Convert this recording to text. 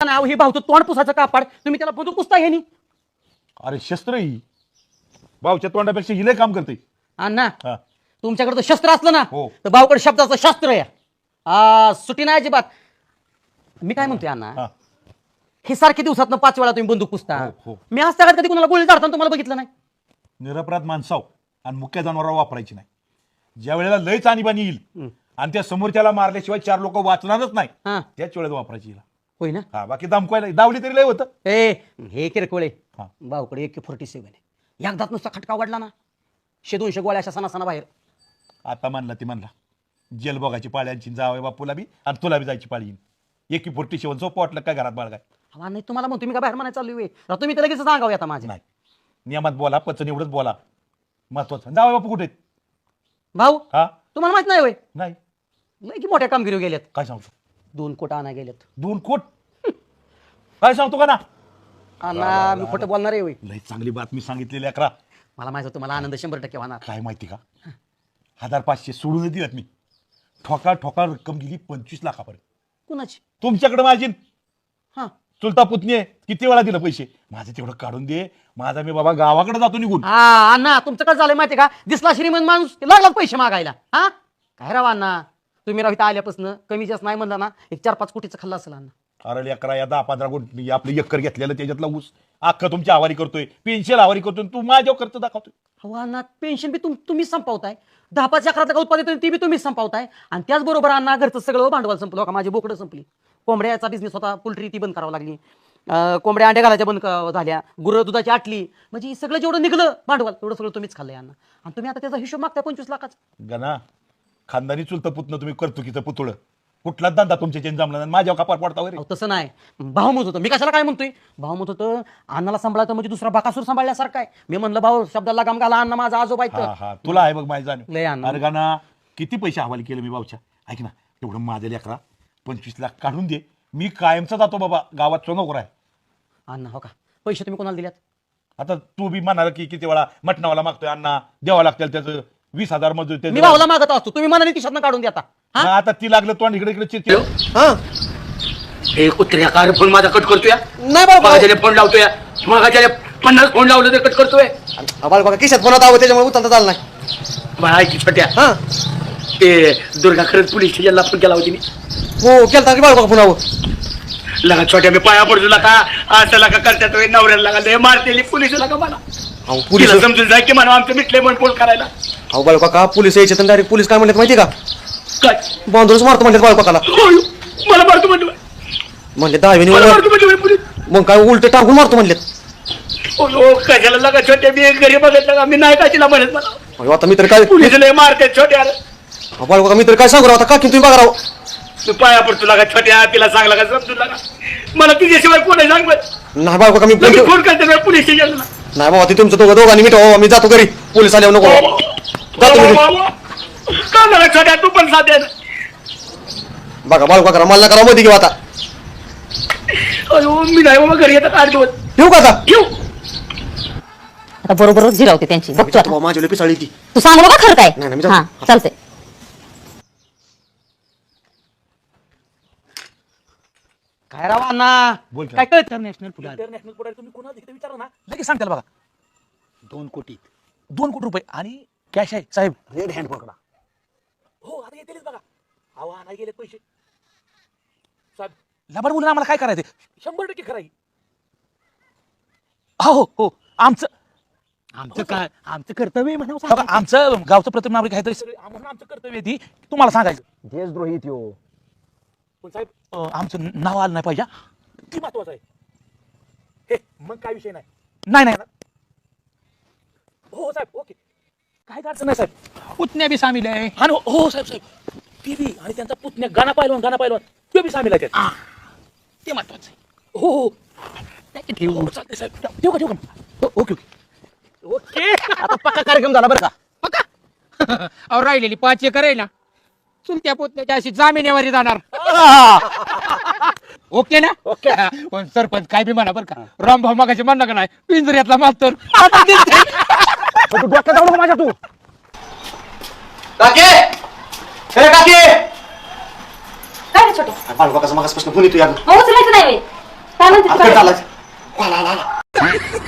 नाव हे भाऊचं तोंड पुसाचं कापड तुम्ही त्याला बंदूक पुसता ह्यानी. अरे शस्त्र ही भाऊच्या तोंडापेक्षा हिले काम करते. अण्णा हा. तुमच्याकडे तर शस्त्र असलं ना हो. तर भाऊकडे शब्दाचं शस्त्र आहे. सुटी नाही अजिबात. मी काय म्हणतोय अण्णा, हा. हे सारखे दिवसात 5 वेळा तुम्ही बंदूक पुसता. हो, हो. मी आज त्या कधी कुणाला गोळी झाडताना तुम्हाला बघितलं नाही. निरपराध माणसाव आणि मुख्य जनावरावर वापरायची नाही. ज्या वेळेला लयच आणीबाणी येईल आणि त्या समोरच्याला मारल्याशिवाय 4 लोक वाचणारच नाही हा त्याच वेळेत वापरायची हिला. होय ना. हा बाकी दामकवायला दावली तरी लय होतं. हे किरकोळे हा. भाऊकडे AK-47 आहे. एकदाच नुसता खटका वाढला ना 100-200 गोळ्या अशा सणासणा बाहेर. आता म्हणला ती म्हणला जेल बघायची पाळ्यांची जावं बापूला बी आणि तुला बी जायची पाळी येईन. 47 झोप वाटलं काय घरात बाळगाय. हा नाही तुम्हाला म्हणतो मी का बाहेर म्हणायला चालू आहे. तुम्ही तर लगेच सांगावं आता माझे. नाही नियमात बोला पचन एवढंच बोला महत्वाचं. जावं बापू कुठे आहेत? भाऊ हा तुम्हाला माहित नाही होय नाही लय की मोठ्या कामगिरी गेल्यात. काय सांगतो 2 कोटी आणा गेल्यात. 2 कोट काय सांगतो का ना. अण्णा मी खोटं बोलणार आहे होय. लय चांगली बातमी सांगितलेली अकरा. मला माहित होतं मला आनंद 100% होणार. काय माहिती का 1500 सोडून दिलात मी. ठोका ठोका रक्कम गेली 25 लाखापर्यंत. कुणाची? तुमच्याकडे माझी हा चुलता पुतणी आहे. किती वेळा दिलं पैसे माझं तेवढं काढून दे. माझा मी बाबा गावाकडे जातो निघून. हा अण्णा तुमचं काय झालंय माहिती का दिसला श्रीमंत माणूस लागला पैसे मागायला. हा काय राव अण्णा तुम्ही राव इथं आल्यापासून कमी जास्त नाही म्हणला ना 4-5 कोटीचं खाल्लं असेल अण्णा. अरे अकरा या 10-15 गुंठ आपलं एकर घेतलेलं त्याच्यातला ऊस अख्खं तुमची आवारी करतोय. पेन्शिल आवारी करतोय. तू माझ्यावर खर्च दाखवतोय. हो अण्णा पेन्शन बी तुम्हीच संपवताय. 10-5 एकराचं का उत्पादन ती बी तुम्हीच संपवताय. आणि त्याचबरोबर अण्णा घरचं सगळं भांडवल संपलं का. माझी बोकडं संपली. कोंबड्याचा बिझनेस होता पोल्ट्री ती बंद करावं लागली. कोंबड्या अंडे घालायच्या बंद झाल्या. गुरं दुधाची आटली. म्हणजे सगळं जेवढं निघलं भांडवल तेवढं सगळं तुम्हीच खाल्लंय अण्णा. आणि तुम्ही आता त्याचा हिशोब मागताय 25 लाखाचा. गणा खानदानी चुलतं पुतणं तुम्ही करतुकीचं पुतळं कुठलाच धंदा तुमच्या चेन जमला नाही. माझ्यावर कपार पडता वगैरे. अहो, तसं नाही भाऊ म्हणत होतं. मी कशाला काय म्हणतोय भाऊ म्हणत होतं अण्णाला सांभाळतं म्हणजे दुसरा बाकासूर सांभाळल्यासारखं आहे. मी म्हणलं भाऊ शब्दाला लगाम घाला अण्णा माझा आजोबा हा आहे. हा तुला आहे बघ माझी लय जाणीव. अण्णा. अरे गाणा किती पैसे हवाले केले मी भाऊच्या. ऐक ना तेवढं माझ्या लेकरा 25 लाख काढून दे. मी कायमचा जातो बाबा गावात सोनोकर आहे. अण्णा हो का पैसे तुम्ही कोणाला दिल्यात? आता तू बी म्हणाल की किती वेळा मटणावाला मागतोय अण्णा द्यावं लागतील त्याचं 20,000 मजूर मी भाऊला मागत असतो तुम्ही मनाने खिशातनं काढून देता. हा आता ती लागलं तोंड इकडे इकडे चिरचिर. हे कुत्र्या कार फोन माझा कट करतोय. नाही बाबा मागाच्या फोन लावतोय. मागाच्या 50 फोन लावलं तर कट करतोय. बघा खिशात फोन होता त्याच्यामुळे उचलता चालला नाही. मला ऐकी छोट्या हा ते दुर्गा खरंच पोलीस स्टेशनला फोन केला होती मी. हो केलता की बघा पुन्हा लगा छोट्या मी पाया पडतो का असं लगा करतात नवऱ्याला लगा लय मारतेली पोलीस लगा मला. पोलीस तिला समजून जाय की म्हणा आमचं मिटले म्हणून फोन करायला. अहो बाळकाका पोलीस यायचे तर डायरेक्ट पोलीस काय म्हणतात माहिती का काय बांधूनच मारतो म्हणतात बाळकाकाला. होय, मला मारतो म्हणतो. म्हणले 10 मला मारतो म्हणजे पोलीस. मग काय उलट टाकून मारतो म्हणलेत. ओ कशाला लगा छोट्या मी घरी बघितलं का मी नाही का तिला म्हणत मला आता मी तर काय पोलीस लय मारते छोट्या. बाळकाका मी तर काय सांगू आता काकी तुम्ही बघा राव. तू पाया पडतो लागा छोट्या तिला सांगला का समजून लागा मला तुझ्याशिवाय कोण सांग बरं. नाही बाळकाका मी लगेच फोन करते पोलीस स्टेशनला. नाही बाबा ते तुमचं दोघांनी मिटवा. मी जातो घरी पोलीस आल्यावर नको जातो मी. का मला छोट्या तू पण साध्या बघा बाळकाका मला करा मध्ये घेऊ आता. अयो मी नाही बाबा घरी येतात 8 दिवस येऊ का आता येऊ. आता बरोबरच जिरावते त्यांची बघतो आता. माझ्या पिसाळी ती तू सांग बघा खरं काय. नाही, मी जातो. हा चालतंय. काय राव अण्णा बोल की. काय कळत इंटरनॅशनल पुढे इंटरनॅशनल पुढे तुम्ही कोणाला देखील विचारा ना लगेच सांगताल बघा 2 कोटी 2 कोटी रुपये आणि कॅश आहे साहेब. रेड हँड पकडा. हो आता येतीलच बघा. अहो नाही गेले पैसे साहेब. लबाड मुलं आम्हाला काय करायचं 100% खरं आहे. हो हो आमचं काय आमचं कर्तव्य म्हणून बघा, आमचं गावचं प्रथम नागरिक आहे तरी सगळे म्हणून आमचं कर्तव्य आहे ती तुम्हाला सांगायचं. देशद्रोही त्यो. पण साहेब आमचं नाव आलं नाही पाहिजे. ती महत्वाचं आहे. हे मग काय विषय नाही. नाही नाही हो साहेब ओके काय अडचण नाही साहेब. पुतण्या बी सामील आहे. हा ना, हो साहेब साहेब ती बी आणि त्यांचा पुतण्या गाणा पाहिलं तो बी सामील आहे त्यात. ते महत्वाचं आहे. हो हो ठेवू हो चालतंय साहेब ठेवू का ओके ओके ओके आता पक्का कार्यक्रम झाला बरं का. पक्का अहो राहिलेली 5 एकर आहे ना चुलत्या पोतण्याच्या अशी जामिनेवारी जाणार. ओके ना ओके. पण सरपंच काय बी म्हणा बरं का रामभाऊ मगाशी म्हणणं का नाही पिंजऱ्यातला मास्तर तू डोक्यात जाऊ नको माझ्या तू. काके हे काके काय रे छोटे बाळकाचा मागासपासून फोन येतो यार. हो उचलायचं नाही काय म्हणते आता चालायचं. आला, आला, आला.